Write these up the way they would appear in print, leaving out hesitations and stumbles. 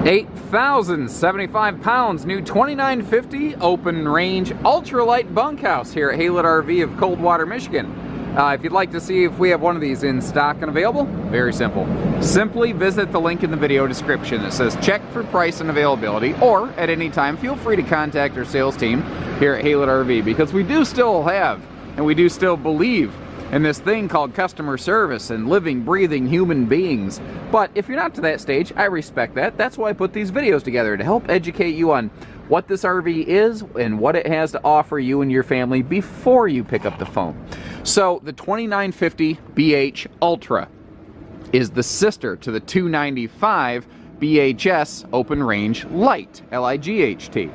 8,075 pounds, new 2950 open range ultralight bunkhouse here at Highland RV of Coldwater, Michigan. If you'd like to see if we have one of these in stock and available, very simple. Simply visit the link in the video description that says check for price and availability, or at any time feel free to contact our sales team here at Highland RV, because we do still have and we do still believe in this thing called customer service and living, breathing human beings. But if you're not to that stage, I respect that. That's why I put these videos together, to help educate you on what this RV is and what it has to offer you and your family before you pick up the phone. So the 2950 BH Ultra is the sister to the 295 BHS Open Range Light, L-I-G-H-T.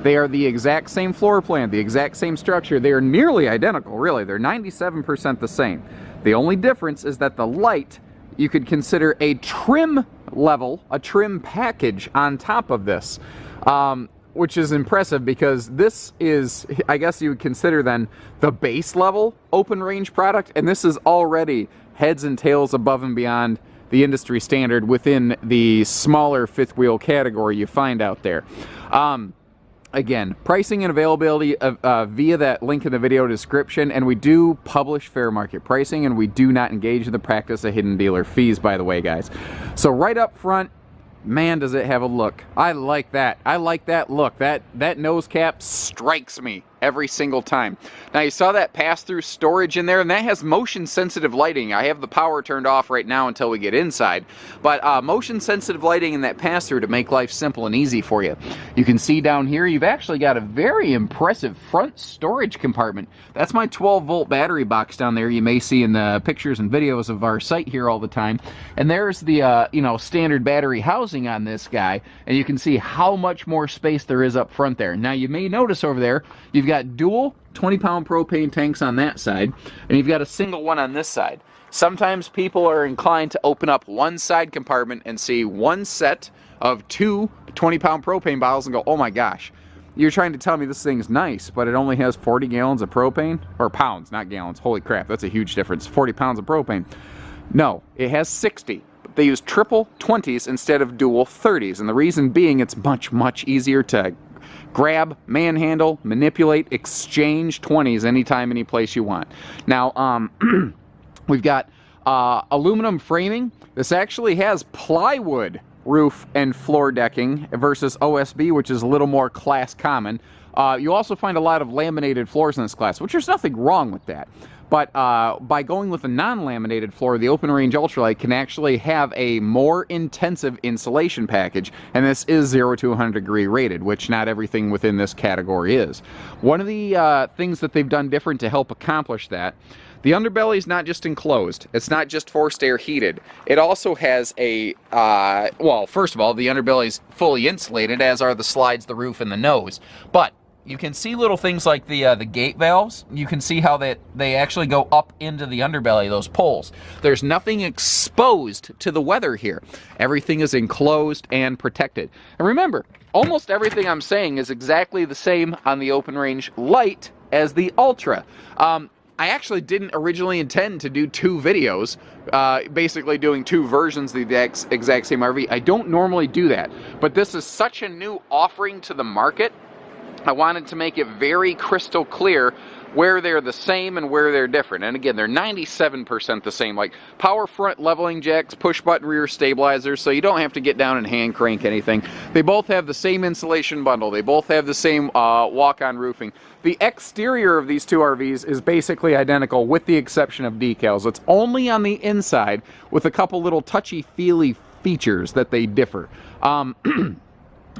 They are the exact same floor plan, the exact same structure. They are nearly identical, really. They're 97% the same. The only difference is that the Light, you could consider a trim level, a trim package on top of this, which is impressive because this is, I guess you would consider then, the base level open range product, and this is already heads and tails above and beyond the industry standard within the smaller fifth wheel category you find out there. Again, pricing and availability via that link in the video description, and we do publish fair market pricing, and we do not engage in the practice of hidden dealer fees, by the way, guys. So right up front, man, does it have a look. I like that. I like that look. That nose cap strikes me every single time. Now, you saw that pass-through storage in there, and that has motion-sensitive lighting. I have the power turned off right now until we get inside, but motion-sensitive lighting in that pass-through to make life simple and easy for you. You can see down here, you've actually got a very impressive front storage compartment. That's my 12-volt battery box down there you may see in the pictures and videos of our site here all the time. And there's the standard battery housing on this guy, and you can see how much more space there is up front there. Now, you may notice over there, you've got dual 20-pound propane tanks on that side, and you've got a single one on this side. Sometimes people are inclined to open up one side compartment and see one set of two 20-pound propane bottles and go, oh my gosh, you're trying to tell me this thing's nice, but it only has 40 gallons of propane? Or pounds, not gallons. Holy crap, that's a huge difference. 40 pounds of propane. No, it has 60. But they use triple 20s instead of dual 30s, and the reason being it's much, much easier to grab, manhandle, manipulate, exchange 20s anytime, any place you want. Now, we've got aluminum framing. This actually has plywood roof and floor decking versus OSB, which is a little more class common. You also find a lot of laminated floors in this class, which there's nothing wrong with that. But by going with a non-laminated floor, the Open Range Ultralite can actually have a more intensive insulation package, and this is 0 to 100 degree rated, which not everything within this category is. One of the things that they've done different to help accomplish that, the underbelly is not just enclosed. It's not just forced air heated. It also has a, well, first of all, the underbelly is fully insulated, as are the slides, the roof, and the nose. But you can see little things like the gate valves. You can see how they actually go up into the underbelly, those poles. There's nothing exposed to the weather here. Everything is enclosed and protected. And remember, almost everything I'm saying is exactly the same on the Open Range Light as the Ultra. I actually didn't originally intend to do two videos, basically doing two versions of the exact same RV. I don't normally do that, but this is such a new offering to the market. I wanted to make it very crystal clear where they're the same and where they're different. And again, they're 97% the same, like power front leveling jacks, push button rear stabilizers, so you don't have to get down and hand crank anything. They both have the same insulation bundle. They both have the same walk-on roofing. The exterior of these two RVs is basically identical with the exception of decals. It's only on the inside with a couple little touchy-feely features that they differ.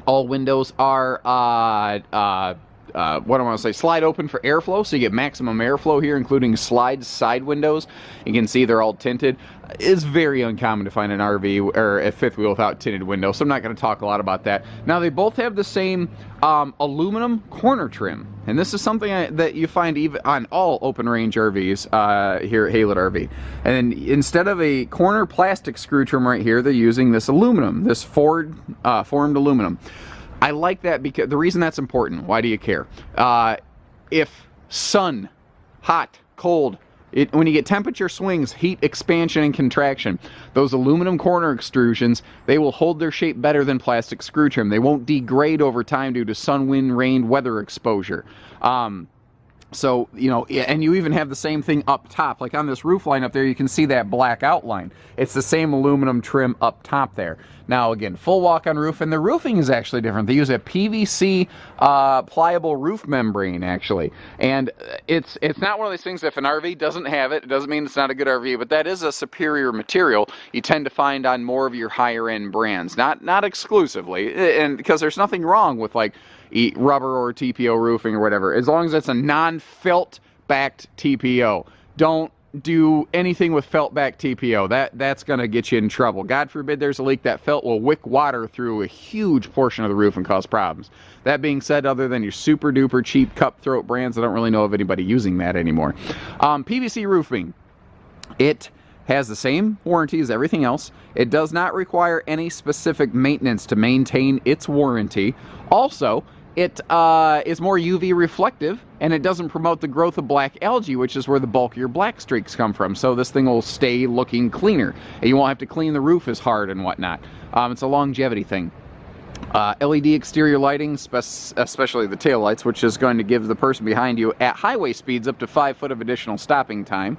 All windows are, what do I want to say, slide open for airflow, so you get maximum airflow here, including side windows. You can see they're all tinted. It's very uncommon to find an RV or a fifth wheel without tinted windows, so I'm not going to talk a lot about that. Now, they both have the same aluminum corner trim, and this is something that you find even on all open range RVs here at Highland RV. And instead of a corner plastic screw trim right here, they're using this aluminum, this formed aluminum. I like that because the reason that's important, why do you care? If sun, hot, cold, when you get temperature swings, heat expansion and contraction, those aluminum corner extrusions, they will hold their shape better than plastic screw trim. They won't degrade over time due to sun, wind, rain, weather exposure. So, you know, and you even have the same thing up top. Like on this roof line up there, you can see that black outline. It's the same aluminum trim up top there. Now, again, full walk-on roof, and the roofing is actually different. They use a PVC pliable roof membrane, actually. And it's not one of these things, if an RV doesn't have it, it doesn't mean it's not a good RV, but that is a superior material you tend to find on more of your higher-end brands. Not exclusively, and because there's nothing wrong with, like, rubber or TPO roofing or whatever, as long as it's a non-felt backed TPO. Don't do anything with felt backed TPO. That's going to get you in trouble. God forbid there's a leak, that felt will wick water through a huge portion of the roof and cause problems. That being said, other than your super duper cheap cutthroat brands, I don't really know of anybody using that anymore. PVC roofing, it has the same warranty as everything else. It does not require any specific maintenance to maintain its warranty. Also, it is more UV reflective, and it doesn't promote the growth of black algae, which is where the bulk of your black streaks come from. So this thing will stay looking cleaner, and you won't have to clean the roof as hard and whatnot. It's a longevity thing. LED exterior lighting, especially the tail lights, which is going to give the person behind you at highway speeds up to 5 foot of additional stopping time.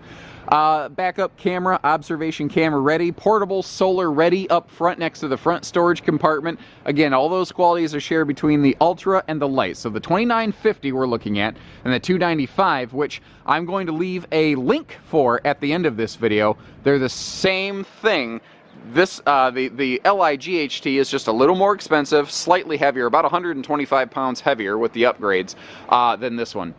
Backup camera, observation camera ready, portable solar ready up front next to the front storage compartment. Again, all those qualities are shared between the Ultra and the Light. So the 2950 we're looking at, and the 295, which I'm going to leave a link for at the end of this video. They're the same thing. This the LIGHT is just a little more expensive, slightly heavier, about 125 pounds heavier with the upgrades than this one.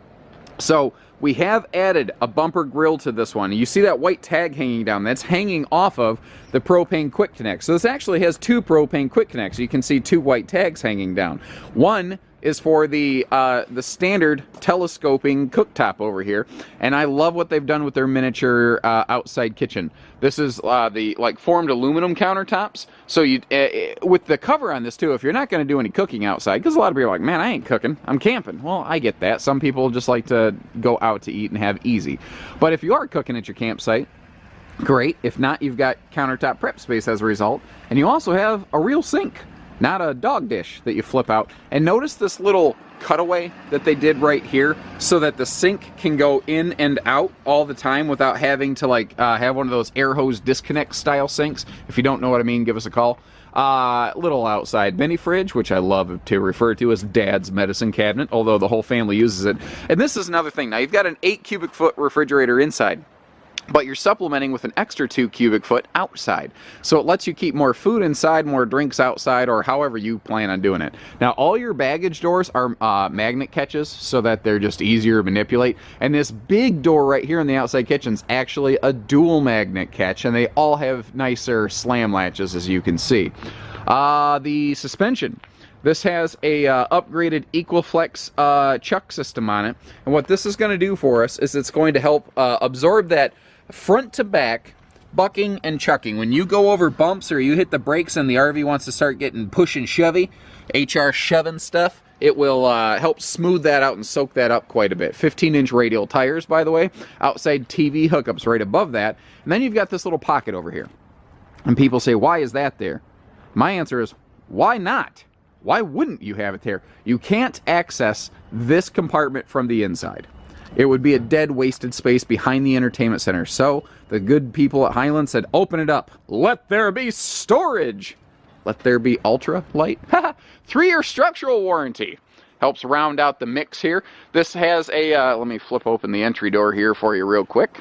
So we have added a bumper grill to this one. You see that white tag hanging down? That's hanging off of the Propane Quick Connect. So this actually has 2 Propane Quick Connects. You can see 2 white tags hanging down. One is for the standard telescoping cooktop over here, and I love what they've done with their miniature outside kitchen. This is the formed aluminum countertops. So you with the cover on this too, if you're not going to do any cooking outside, because a lot of people are like, man, I ain't cooking, I'm camping. Well, I get that. Some people just like to go out to eat and have easy. But if you are cooking at your campsite, great. If not, you've got countertop prep space as a result, and you also have a real sink. Not a dog dish that you flip out. And notice this little cutaway that they did right here so that the sink can go in and out all the time without having to have one of those air hose disconnect style sinks. If you don't know what I mean, give us a call. Little outside mini fridge, which I love to refer to as Dad's medicine cabinet, although the whole family uses it. And this is another thing. Now you've got an 8 cubic foot refrigerator inside, but you're supplementing with an extra 2 cubic foot outside. So it lets you keep more food inside, more drinks outside, or however you plan on doing it. Now, all your baggage doors are magnet catches so that they're just easier to manipulate. And this big door right here in the outside kitchen is actually a dual magnet catch, and they all have nicer slam latches, as you can see. The suspension. This has a upgraded Equiflex chuck system on it. And what this is going to do for us is it's going to help absorb that front to back bucking and chucking. When you go over bumps or you hit the brakes and the RV wants to start getting push and shovey, HR shoving stuff, it will help smooth that out and soak that up quite a bit. 15-inch radial tires, by the way. Outside TV hookups right above that. And then you've got this little pocket over here. And people say, why is that there? My answer is, why not? Why wouldn't you have it there? You can't access this compartment from the inside. It would be a dead, wasted space behind the entertainment center. So the good people at Highland said, open it up. Let there be storage. Let there be Ultralite. 3-year structural warranty. Helps round out the mix here. This has a, let me flip open the entry door here for you real quick.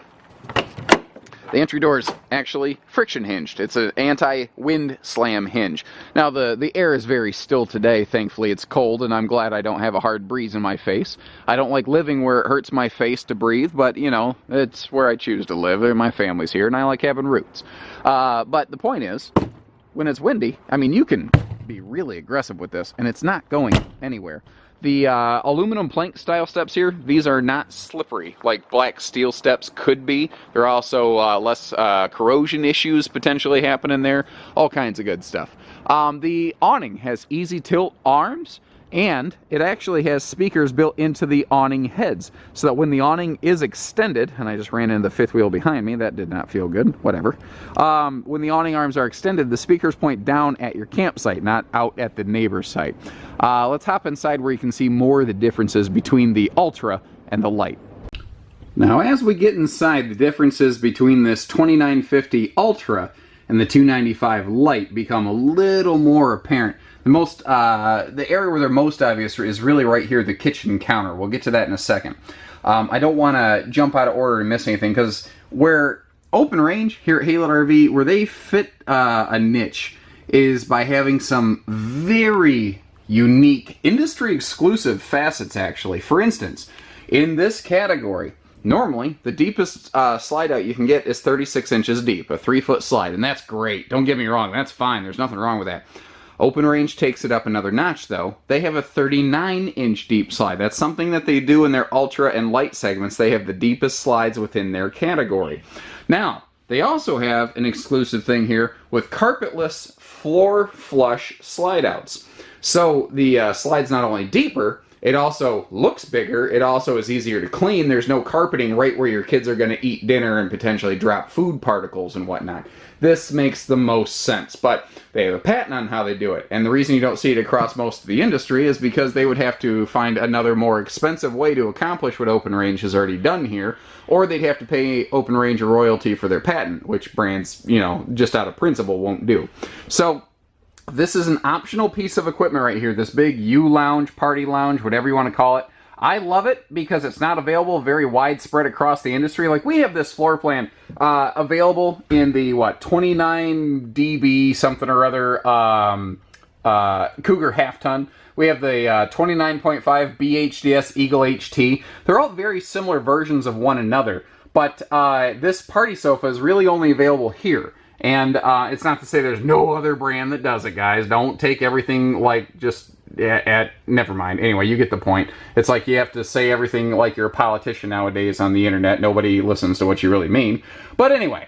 The entry door is actually friction hinged. It's an anti-wind slam hinge. Now the air is very still today. Thankfully it's cold, and I'm glad I don't have a hard breeze in my face. I don't like living where it hurts my face to breathe, but you know, it's where I choose to live. My family's here and I like having roots. But the point is, when it's windy, I mean, you can be really aggressive with this and it's not going anywhere. The aluminum plank style steps here, these are not slippery like black steel steps could be. There are also less corrosion issues potentially happening there. All kinds of good stuff. The awning has easy tilt arms, And it actually has speakers built into the awning heads, so that when the awning is extended, and I just ran into the fifth wheel behind me, that did not feel good, whatever. When the awning arms are extended, the speakers point down at your campsite, not out at the neighbor's site. Let's hop inside where you can see more of the differences between the Ultra and the Light. Now, as we get inside, the differences between this 2950 Ultra and the 295 Light become a little more apparent. The area where they're most obvious is really right here, the kitchen counter. We'll get to that in a second. I don't want to jump out of order and miss anything, because where Open Range here at Highland RV, where they fit a niche, is by having some very unique, industry-exclusive facets, actually. For instance, in this category, normally, the deepest slide out you can get is 36 inches deep, a 3-foot slide, and that's great. Don't get me wrong, that's fine. There's nothing wrong with that. Open Range takes it up another notch, though. They have a 39-inch deep slide. That's something that they do in their Ultra and Light segments. They have the deepest slides within their category. Now, they also have an exclusive thing here with carpetless floor flush slide outs. So the slide's not only deeper, it also looks bigger. It also is easier to clean. There's no carpeting right where your kids are going to eat dinner and potentially drop food particles and whatnot. This makes the most sense, but they have a patent on how they do it. And the reason you don't see it across most of the industry is because they would have to find another more expensive way to accomplish what Open Range has already done here, or they'd have to pay Open Range a royalty for their patent, which brands, you know, just out of principle won't do. So this is an optional piece of equipment right here, this big U-lounge, party lounge, whatever you want to call it. I love it because it's not available very widespread across the industry. Like, we have this floor plan available in the, 29 dB something or other Cougar half-ton. We have the 29.5 BHDS Eagle HT. They're all very similar versions of one another, but this party sofa is really only available here. And it's not to say there's no other brand that does it, guys. Don't take everything like just never mind. Anyway, you get the point. It's like you have to say everything like you're a politician nowadays on the internet. Nobody listens to what you really mean. But anyway,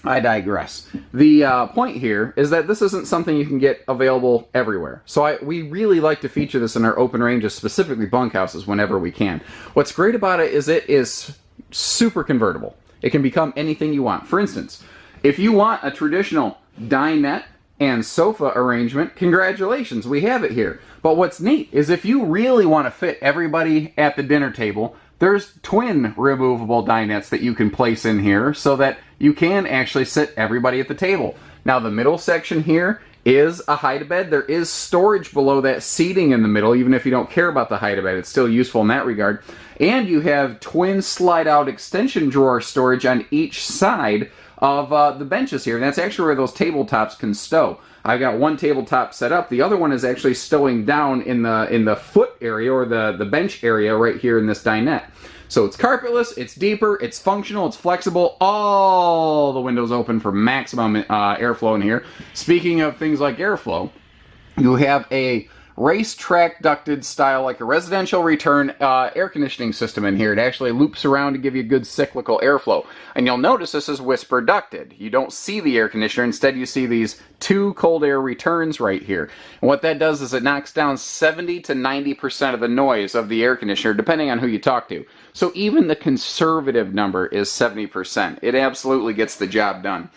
I digress. The point here is that this isn't something you can get available everywhere. So we really like to feature this in our open ranges, specifically bunkhouses, whenever we can. What's great about it is super convertible. It can become anything you want. For instance, if you want a traditional dinette and sofa arrangement, congratulations, we have it here. But what's neat is if you really want to fit everybody at the dinner table, there's twin removable dinettes that you can place in here so that you can actually sit everybody at the table. Now, the middle section here is a hide-a-bed. There is storage below that seating in the middle. Even if you don't care about the hide-a-bed, it's still useful in that regard. And you have twin slide-out extension drawer storage on each side of the benches here, and that's actually where those tabletops can stow. I've got one tabletop set up. The other one is actually stowing down in the foot area, or the bench area right here in this dinette. So it's carpetless, it's deeper, it's functional, it's flexible, all the windows open for maximum airflow in here. Speaking of things like airflow, you have a racetrack ducted style, like a residential return air conditioning system in here. It actually loops around to give you good cyclical airflow. And you'll notice this is whisper ducted. You don't see the air conditioner. Instead, you see these two cold air returns right here. And what that does is it knocks down 70 to 90% of the noise of the air conditioner, depending on who you talk to. So even the conservative number is 70%. It absolutely gets the job done.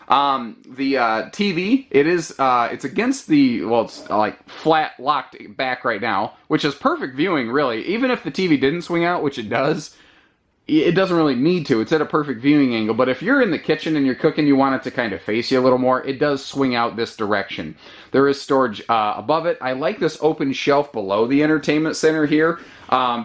The TV, it's against the, well, it's like flat locked back right now, which is perfect viewing, really. Even if the TV didn't swing out, which it doesn't really need to. It's at a perfect viewing angle. But if you're in the kitchen and you're cooking, you want it to kind of face you a little more, it does swing out this direction. There is storage above it. I like this open shelf below the entertainment center here,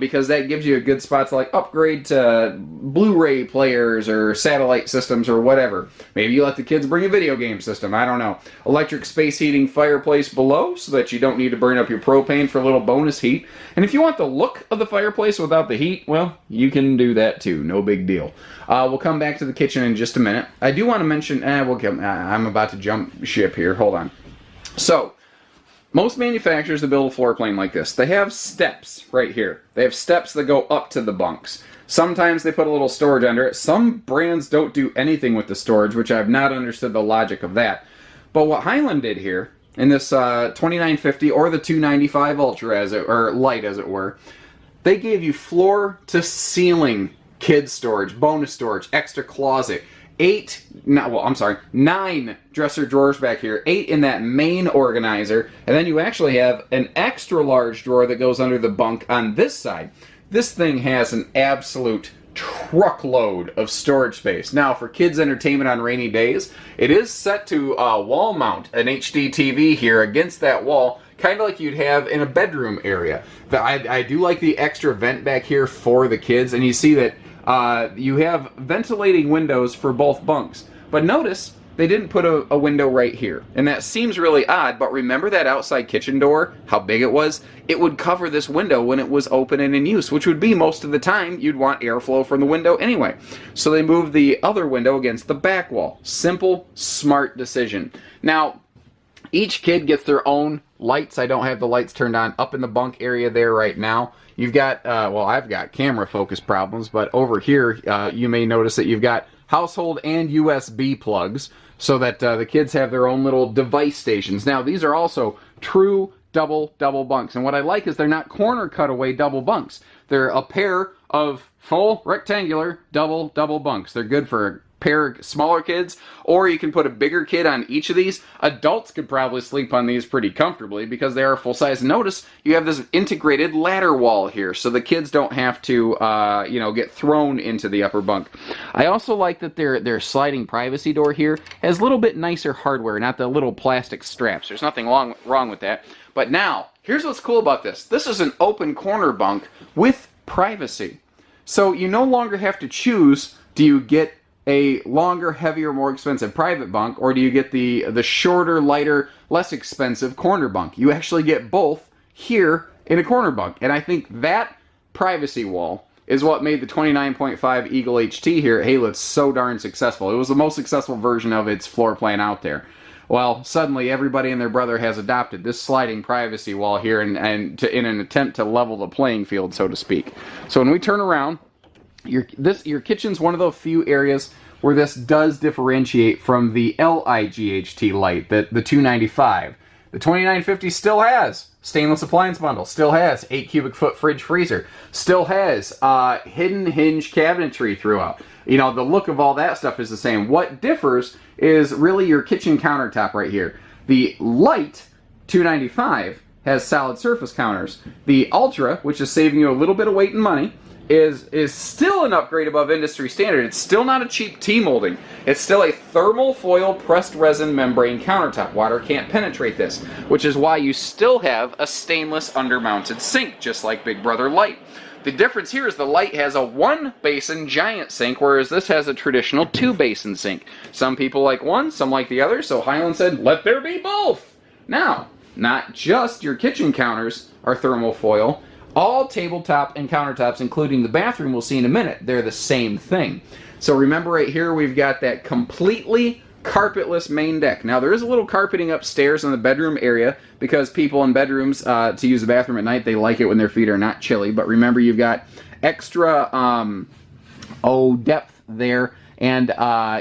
because that gives you a good spot to like upgrade to Blu-ray players or satellite systems or whatever. Maybe you let the kids bring a video game system, I don't know. Electric space heating fireplace below so that you don't need to burn up your propane for a little bonus heat. And if you want the look of the fireplace without the heat, well, you can do that too, no big deal. We'll come back to the kitchen in just a minute. I do want to mention, I'm about to jump ship here, hold on. So, most manufacturers that build a floor plane like this, they have steps right here. They have steps that go up to the bunks. Sometimes they put a little storage under it. Some brands don't do anything with the storage, which I've not understood the logic of that. But what Highland did here in this 2950 or the 295 Ultra, or Lite as it were, they gave you floor to ceiling kids storage, bonus storage, extra closet, 9 dresser drawers back here, 8 in that main organizer, and then you actually have an extra large drawer that goes under the bunk on this side. This thing has an absolute truckload of storage space. Now, for kids' entertainment on rainy days, it is set to wall mount an HD TV here against that wall, kind of like you'd have in a bedroom area. I do like the extra vent back here for the kids, and you see that you have ventilating windows for both bunks. But notice they didn't put a window right here. And that seems really odd, but remember that outside kitchen door, how big it was? It would cover this window when it was open and in use, which would be most of the time you'd want airflow from the window anyway. So they moved the other window against the back wall. Simple, smart decision. Now, each kid gets their own lights. I don't have the lights turned on up in the bunk area there right now. You've got, well, I've got camera focus problems, but over here you may notice that you've got household and USB plugs so that the kids have their own little device stations. Now, these are also true double bunks, and what I like is they're not corner cutaway double bunks. They're a pair of full rectangular double bunks. They're good for a pair of smaller kids, or you can put a bigger kid on each of these. Adults could probably sleep on these pretty comfortably because they are full size. Notice you have this integrated ladder wall here, so the kids don't have to, you know, get thrown into the upper bunk. I also like that their sliding privacy door here has a little bit nicer hardware, not the little plastic straps. There's nothing wrong with that. But now, here's what's cool about this. This is an open corner bunk with privacy. So you no longer have to choose, do you get a longer, heavier, more expensive private bunk, or do you get the shorter, lighter, less expensive corner bunk? You actually get both here in a corner bunk. And I think that privacy wall is what made the 29.5 Eagle HT here at Highland so darn successful. It was the most successful version of its floor plan out there. Well, suddenly everybody and their brother has adopted this sliding privacy wall here in an attempt to level the playing field, so to speak. So when we turn around, your kitchen's one of the few areas where this does differentiate from the LIGHT Lite, the 295. The 2950 still has stainless appliance bundle, still has 8 cubic foot fridge freezer, still has hidden hinge cabinetry throughout. You know, the look of all that stuff is the same. What differs is really your kitchen countertop right here. The Lite 295 has solid surface counters. The Ultra, which is saving you a little bit of weight and money, is still an upgrade above industry standard. It's still not a cheap T-molding. It's still a thermal foil pressed resin membrane countertop. Water can't penetrate this, which is why you still have a stainless undermounted sink, just like Big Brother Lite. The difference here is the Lite has a 1-basin giant sink, whereas this has a traditional 2-basin sink. Some people like one, some like the other, so Highland said, let there be both! Now, not just your kitchen counters are thermal foil. All tabletop and countertops, including the bathroom we'll see in a minute, they're the same thing. So remember right here we've got that completely carpetless main deck. Now there is a little carpeting upstairs in the bedroom area because people in bedrooms to use the bathroom at night, they like it when their feet are not chilly. But remember you've got extra depth there. And,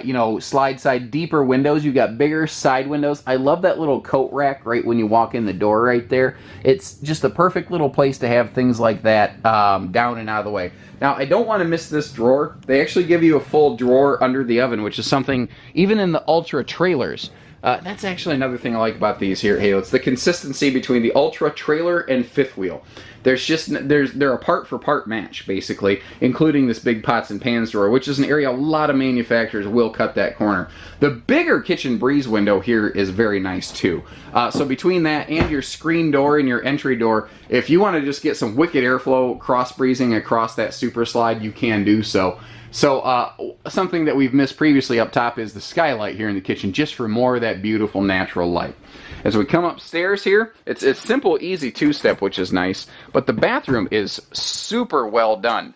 you know, slide side deeper windows. You've got bigger side windows. I love that little coat rack right when you walk in the door right there. It's just the perfect little place to have things like that down and out of the way. Now, I don't want to miss this drawer. They actually give you a full drawer under the oven, which is something, even in the Ultra trailers, that's actually another thing I like about these here at Halo. It's the consistency between the Ultra trailer and fifth wheel. They're a part for part match, basically, including this big pots and pans drawer, which is an area a lot of manufacturers will cut that corner. The bigger kitchen breeze window here is very nice too. So between that and your screen door and your entry door, if you want to just get some wicked airflow cross breezing across that super slide, you can do so. So something that we've missed previously up top is the skylight here in the kitchen, just for more of that beautiful natural light. As we come upstairs here, it's simple, easy two-step, which is nice, but the bathroom is super well done.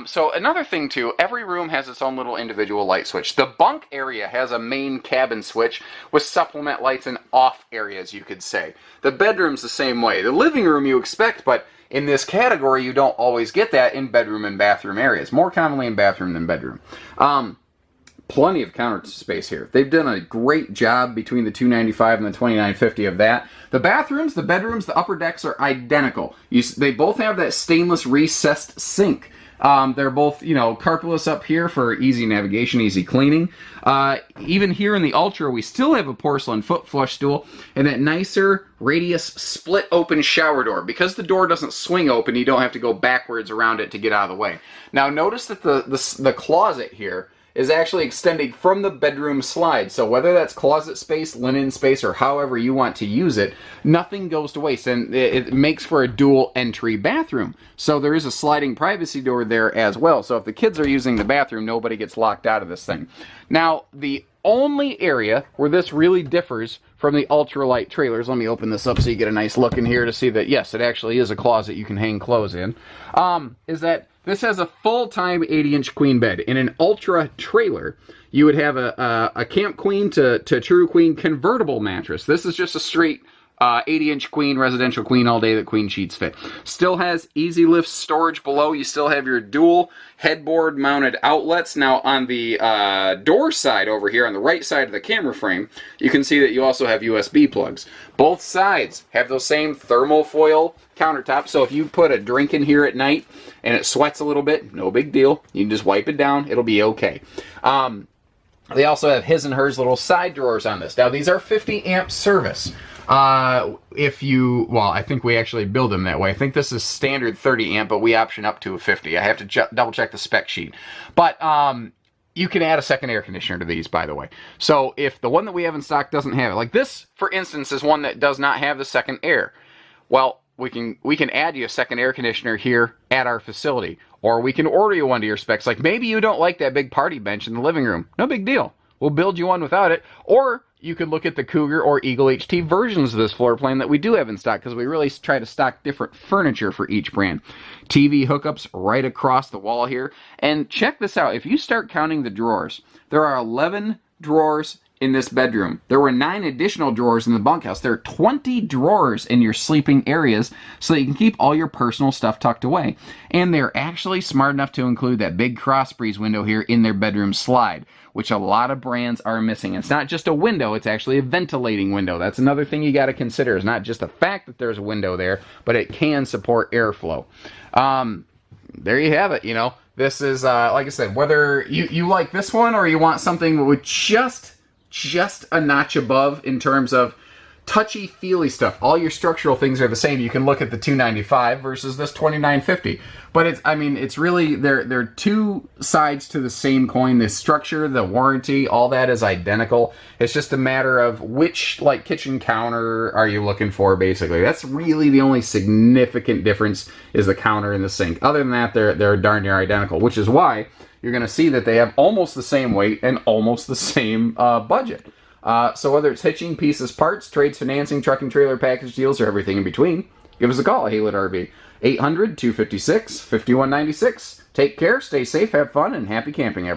So another thing too, every room has its own little individual light switch. The bunk area has a main cabin switch with supplement lights and off areas, you could say. The bedroom's the same way. The living room you expect, but in this category you don't always get that in bedroom and bathroom areas. More commonly in bathroom than bedroom. plenty of counter space here. They've done a great job between the 295 and the 2950 of that. The bathrooms, the bedrooms, the upper decks are identical. They both have that stainless recessed sink. They're both, you know, carpetless up here for easy navigation, easy cleaning. Even here in the Ultra, we still have a porcelain foot flush stool and that nicer radius split open shower door. Because the door doesn't swing open, you don't have to go backwards around it to get out of the way. Now notice that the closet here is actually extending from the bedroom slide. So whether that's closet space, linen space, or however you want to use it, nothing goes to waste. And it makes for a dual entry bathroom. So there is a sliding privacy door there as well. So if the kids are using the bathroom, nobody gets locked out of this thing. Now, the only area where this really differs from the Ultralite trailers, let me open this up so you get a nice look in here to see that, yes, it actually is a closet you can hang clothes in, is that this has a full-time 80-inch queen bed. In an Ultra trailer, you would have a Camp Queen to True Queen convertible mattress. This is just a straight 80-inch queen, residential queen all day that queen sheets fit. Still has easy lift storage below. You still have your dual headboard mounted outlets. Now on the door side over here, on the right side of the camera frame, you can see that you also have USB plugs. Both sides have those same thermal foil countertops, so if you put a drink in here at night and it sweats a little bit, no big deal. You can just wipe it down. It'll be okay. They also have his and hers little side drawers on this. Now these are 50 amp service. Well, I think we actually build them that way. I think this is standard 30 amp, but we option up to a 50. I have to double check the spec sheet. But you can add a second air conditioner to these, by the way. So if the one that we have in stock doesn't have it, like this, for instance, is one that does not have the second air. Well, we can add you a second air conditioner here at our facility, or we can order you one to your specs. Like maybe you don't like that big party bench in the living room. No big deal. We'll build you one without it. Or you could look at the Cougar or Eagle HT versions of this floor plan that we do have in stock, because we really try to stock different furniture for each brand. TV hookups right across the wall here. And check this out. If you start counting the drawers, there are 11 drawers in this bedroom. There were 9 additional drawers in the bunkhouse. There are 20 drawers in your sleeping areas so that you can keep all your personal stuff tucked away. And they're actually smart enough to include that big cross breeze window here in their bedroom slide, which a lot of brands are missing. It's not just a window, it's actually a ventilating window. That's another thing you got to consider. It's not just the fact that there's a window there, but it can support airflow. There you have it, you know. This is, like I said, whether you like this one or you want something with just a notch above in terms of touchy-feely stuff. All your structural things are the same. You can look at the 295 versus this 2950. But it's really, they're two sides to the same coin. The structure, the warranty, all that is identical. It's just a matter of which, like, kitchen counter are you looking for, basically. That's really the only significant difference, is the counter and the sink. Other than that, they're darn near identical, which is why you're going to see that they have almost the same weight and almost the same budget. So whether it's hitching, pieces, parts, trades, financing, truck and trailer package deals, or everything in between, give us a call at Highland RV. 800-256-5196. Take care, stay safe, have fun, and happy camping, everyone.